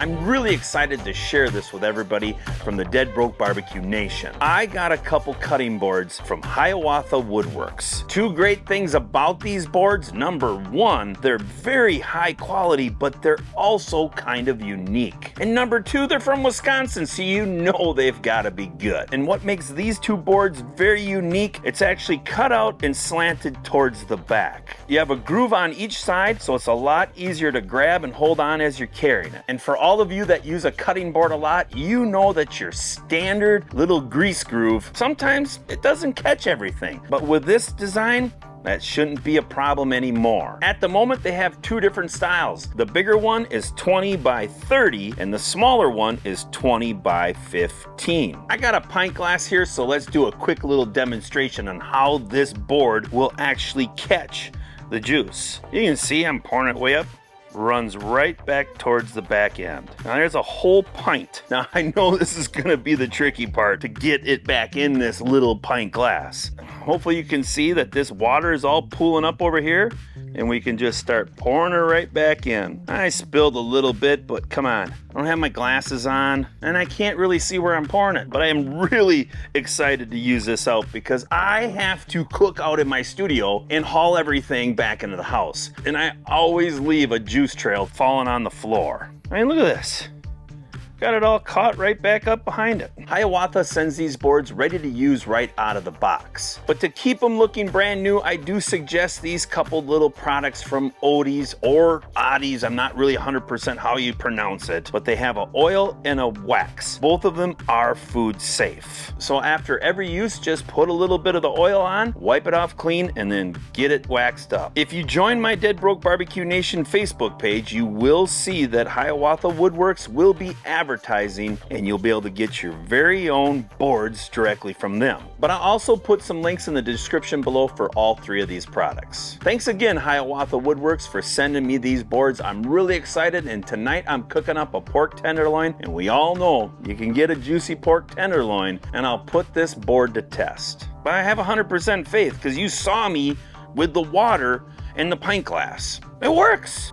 I'm really excited to share this with everybody from the Dead Broke Barbecue Nation. I got a couple cutting boards from Hiawatha Woodworks. Two great things about these boards. Number one, they're very high quality, but they're also kind of unique. And number two, they're from Wisconsin, so you know they've got to be good. And what makes these two boards very unique, it's actually cut out and slanted towards the back. You have a groove on each side, so it's a lot easier to grab and hold on as you're carrying it. And for all of you that use a cutting board a lot, you know that your standard little grease groove, sometimes it doesn't catch everything. But with this design, that shouldn't be a problem anymore. At the moment, they have two different styles. The bigger one is 20 by 30, and the smaller one is 20 by 15. I got a pint glass here, so let's do a quick little demonstration on how this board will actually catch the juice. You can see I'm pouring it way up. Runs right back towards the back end. Now there's a whole pint. Now I know this is gonna be the tricky part to get it back in this little pint glass. Hopefully you can see that this water is all pooling up over here and we can just start pouring her right back in. I spilled a little bit, but come on. I don't have my glasses on and I can't really see where I'm pouring it, but I am really excited to use this out because I have to cook out in my studio and haul everything back into the house. And I always leave a juice trail falling on the floor. I mean, look at this. Got it all caught right back up behind it. Hiawatha sends these boards ready to use right out of the box. But to keep them looking brand new, I do suggest these couple little products from Odie's or Odie's. I'm not really 100% how you pronounce it, but they have an oil and a wax. Both of them are food safe. So after every use, just put a little bit of the oil on, wipe it off clean, and then get it waxed up. If you join my Dead Broke Barbecue Nation Facebook page, you will see that Hiawatha Woodworks will be advertising, and you'll be able to get your very own boards directly from them. But I'll also put some links in the description below for all three of these products. Thanks again, Hiawatha Woodworks, for sending me these boards. I'm really excited, and tonight I'm cooking up a pork tenderloin, and we all know you can get a juicy pork tenderloin, and I'll put this board to test. But I have 100% faith because you saw me with the water and the pint glass. It works!